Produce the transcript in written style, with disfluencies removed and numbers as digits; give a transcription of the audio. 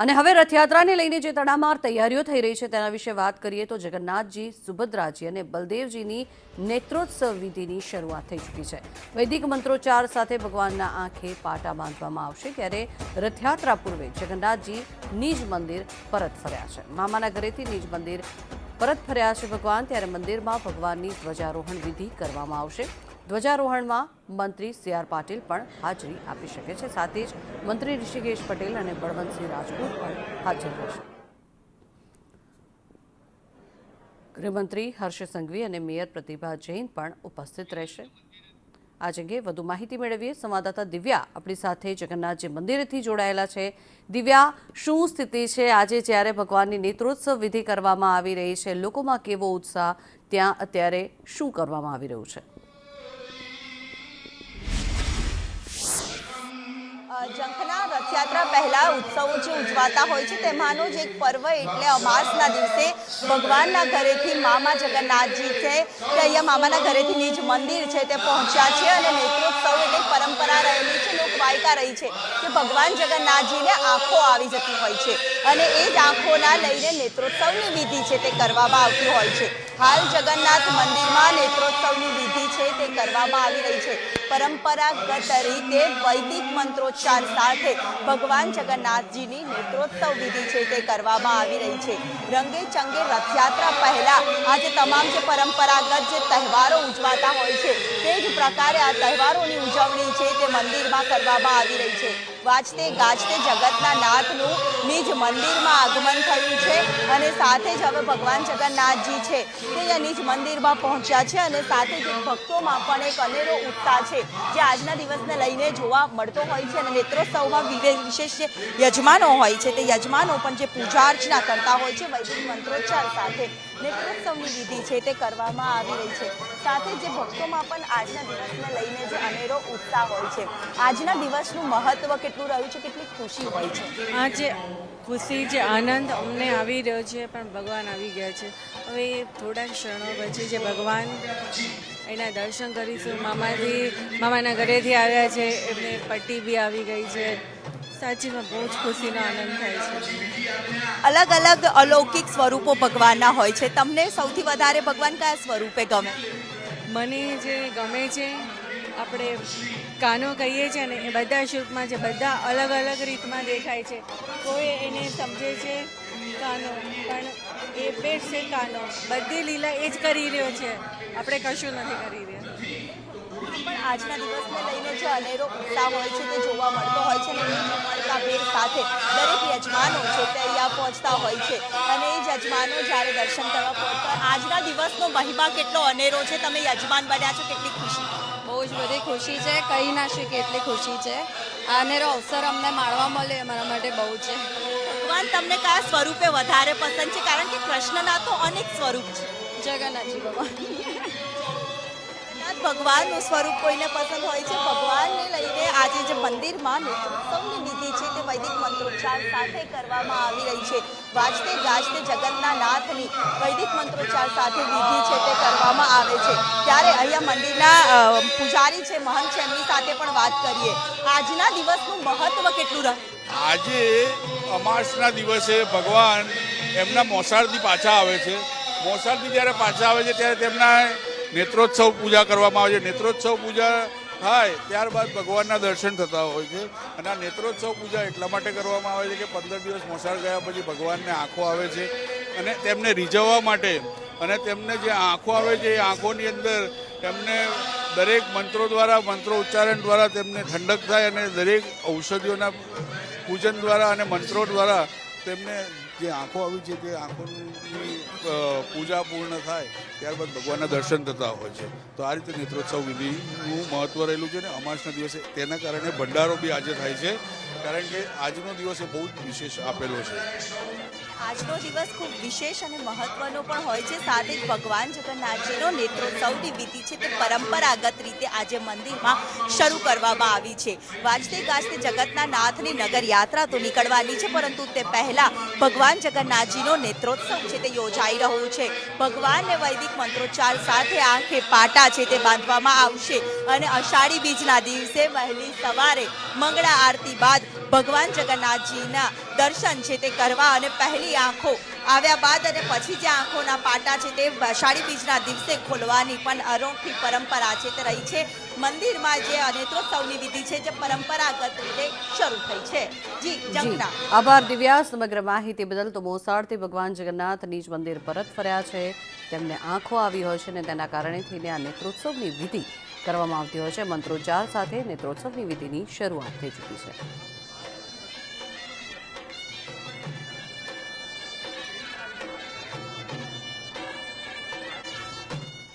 અને હવે રથયાત્રાને લઈને જે તડામાર તૈયારીઓ થઈ રહી છે તેના વિશે વાત કરીએ તો જગન્નાથજી, સુભદ્રાજી અને બલદેવજીની નેત્રોત્સવ વિધિની શરૂઆત થઈ ચૂકી છે। વૈદિક મંત્રોચ્ચાર સાથે ભગવાનના આંખે પાટા બાંધવામાં આવશે, ત્યારે રથયાત્રા પૂર્વે જગન્નાથજી નિજ મંદિર પરત ફર્યા છે। મામાના ઘરેથી નિજ મંદિર પરત ફર્યા છે ભગવાન, ત્યારે મંદિરમાં ભગવાનની ધ્વજારોહણ વિધિ કરવામાં આવશે। ધ્વજારોહણમાં મંત્રી સી.આર. પાટીલ પણ હાજરી આપી શકે છે, સાથે જ મંત્રી ઋષિકેશ પટેલ અને બળવંતસિંહ રાજપૂત પણ હાજર રહેશે। ગૃહમંત્રી હર્ષ સંઘવી અને મેયર પ્રતિભા જૈન પણ ઉપસ્થિત રહેશે। આ અંગે વધુ માહિતી મેળવીએ, સંવાદદાતા દિવ્યા આપણી સાથે જગન્નાથજી મંદિરેથી જોડાયેલા છે। દિવ્યા, શું સ્થિતિ છે આજે જ્યારે ભગવાનની નેત્રોત્સવ વિધિ કરવામાં આવી રહી છે? લોકોમાં કેવો ઉત્સાહ, ત્યાં અત્યારે શું કરવામાં આવી રહ્યું છે? જંખના રથયાત્રા પહેલા ઉત્સવો જે ઉજવાતા હોય છે તેમાંનો જ એક પર્વ એટલે અમાસના દિવસે ભગવાનના ઘરેથી મામા જગન્નાથજી છે તે અહીંયા મામાના ઘરેથી નિજ મંદિર છે તે પહોંચ્યા છે અને નેત્રોત્સવ એટલે પરંપરા રહેલી છે, લોકવાયકા રહી છે કે ભગવાન જગન્નાથજીને આંખો આવી જતી હોય છે અને એ જ આંખોના લઈને નેત્રોત્સવની વિધિ છે તે કરવામાં આવતી હોય છે। હાલ જગન્નાથ મંદિરમાં નેત્રોત્સવની વિધિ છે તે કરવામાં આવી રહી છે। પરંપરાગત રીતે વૈદિક મંત્રોચ્ચાર સાથે ભગવાન જગન્નાથજીની નેત્રોત્સવ વિધિ છે તે કરવામાં આવી રહી છે। રંગે ચંગે રથયાત્રા પહેલા આજે તમામ જે પરંપરાગત જે તહેવારો ઉજવાતા હોય છે તે જ પ્રકારે આ તહેવારોની ઉજવણી છે તે મંદિરમાં કરવામાં આવી રહી છે। વાજતે ગાજતે જગતના નાથનું નિજ મંદિરમાં આગમન થયું છે અને સાથે જ હવે ભગવાન જગન્નાથજી છે તે અહીંયા નિજ મંદિરમાં પહોંચ્યા છે અને સાથે જ ભક્તોમાં પણ એક અનેરો ઉત્સાહ છે જે આજના દિવસને લઈને જોવા મળતો હોય છે અને નેત્રોત્સવમાં વિશેષ જે યજમાનો હોય છે તે યજમાનો પણ જે પૂજા અર્ચના કરતા હોય છે વૈદિક મંત્રોચ્ચાર સાથે નેત્રોત્સવની વિધિ છે તે કરવામાં આવી રહી છે। સાથે જે ભક્તોમાં પણ આજના દિવસને લઈને જે અનેરો ઉત્સાહ હોય છે, આજના દિવસનું મહત્વ કેટલું રહ્યું છે, કેટલી ખુશી હોય છે? આજે ખુશી જે આનંદ અમને આવી રહ્યો છે પણ ભગવાન આવી ગયા છે। હવે થોડા ક્ષણો પછી જે ભગવાન એના દર્શન કરીશું। મામાના ઘરેથી આવ્યા છે, એમને પટ્ટી બી આવી ગઈ છે। સાચીમાં બહુ જ ખુશીનો આનંદ થાય છે। અલગ અલગ અલૌકિક સ્વરૂપો ભગવાનના હોય છે, તમને સૌથી વધારે ભગવાન કયા સ્વરૂપે ગમે? મને જે ગમે છે આપણે કાનો કહીએ છીએ ને એ બધા સ્વરૂપમાં છે, બધા અલગ અલગ રીતમાં દેખાય છે। કોઈ એને સમજે છે કાનો, પણ એ પેટ છે કાનો, બધી લીલા એ જ કરી રહ્યો છે, આપણે કશું નથી કરી રહ્યા। પણ આજના દિવસને લઈને જે અનેરો ઉત્સાહ હોય છે તે જોવા મળતો હોય છે અને મળતા ભેટ સાથે દરેક યજમાનો છે તે અહીંયા પહોંચતા હોય છે અને એ યજમાનો જ્યારે દર્શન કરવા પહોંચતા હોય, આજના દિવસનો મહિમા કેટલો અનેરો છે, તમે યજમાન બન્યા છો, કેટલી ખુશી? બહુ જ બધી ખુશી છે, કહી ના શકીએ એટલી ખુશી છે। આ અનેરો અવસર અમને માણવા મળે અમારા માટે બહુ છે। ભગવાન તમને કયા સ્વરૂપે વધારે પસંદ છે? કારણ કે કૃષ્ણના તો અનેક સ્વરૂપ છે। જગન્નાથજી ભગવાન ભગવાનનું સ્વરૂપ કોઈને પસંદ હોય છે। ભગવાનને લઈને આજે જે મંદિરમાં નેત્રોત્સવની વિધિ છે તે વૈદિક મંત્રોચ્ચાર સાથે કરવામાં આવી રહી છે। વાજતે ગાજતે જગતના નાથની વૈદિક મંત્રોચ્ચાર સાથે વિધિ છે તે કરવામાં આવે છે। ત્યારે અહીંયા મંદિરના પૂજારી છે, મહંત છે, એમની સાથે પણ વાત કરીએ। આજના દિવસનું મહત્વ કેટલું રહે? આજે અમાસના દિવસે ભગવાન એમના મોસાળથી પાછા આવે છે। મોસાળથી જ્યારે પાછા આવે છે ત્યારે તેમના નેત્રોત્સવ પૂજા કરવામાં આવે છે। નેત્રોત્સવ પૂજા થાય ત્યારબાદ ભગવાનના દર્શન થતા હોય છે અને આ નેત્રોત્સવ પૂજા એટલા માટે કરવામાં આવે છે કે 15 દિવસ મોસાળ ગયા પછી ભગવાનને આંખો આવે છે અને તેમને રીઝવવા માટે અને તેમને જે આંખો આવે છે એ આંખોની અંદર તેમને દરેક મંત્રો દ્વારા, મંત્રો ઉચ્ચારણ દ્વારા તેમને ઠંડક થાય અને દરેક ઔષધિઓના પૂજન દ્વારા અને મંત્રો દ્વારા તેમને જે આંખો આવી છે તે આંખોની પૂજા પૂર્ણ થાય ત્યારબાદ ભગવાનના દર્શન થતા હોય છે। તો આ રીતે નેત્રોત્સવ વિધિનું મહત્વ રહેલું છે અને અમાસના દિવસે તેના કારણે ભંડારો બી આજે થાય છે, કારણ કે આજનો દિવસ એ બહુ જ વિશેષ આપેલો છે। આજનો દિવસ ખૂબ વિશેષ અને મહત્વનો પણ હોય છે। સાથે જ ભગવાન જગન્નાથજીનો નેત્રોત્સવની વિધિ છે તે પરંપરાગત રીતે આજે મંદિરમાં શરૂ કરવામાં આવી છે। વાજતે ગાજતે જગતના નાથની નગર યાત્રા તો નીકળવાની છે, પરંતુ તે પહેલા ભગવાન જગન્નાથજીનો નેત્રોત્સવ છે તે યોજાઈ રહ્યો છે। ભગવાનને વૈદિક મંત્રોચ્ચાર સાથે આંખે પાટા છે તે બાંધવામાં આવશે અને અષાઢી બીજના દિવસે વહેલી સવારે મંગળા આરતી બાદ ભગવાન જગન્નાથજીના દર્શન છે તે કરવા અને પહેલી આંખો આવ્યા બાદ અને પછી જે આંખોના પાટા છે તે અષાઢી બીજના દિવસે ખોલવાની પણ અનોખી પરંપરા છે તે રહી છે. મંદિરમાં જે નેત્રોત્સવની વિધિ છે જે પરંપરાગત રીતે શરૂ થઈ છે. જી જંગના. આભાર દિવ્યા સમગ્ર માહિતી બદલ. તો મોસાળથી ભગવાન જગન્નાથ નિજ મંદિર પરત ફર્યા છે. તેમને આંખો આવી હોય છે અને તેના કારણે થઈને આ નેત્રોત્સવની વિધિ કરવામાં આવતી હોય છે. મંત્રોચ્ચાર સાથે નેત્રોત્સવની વિધિની શરૂઆત થઈ ચૂકી છે.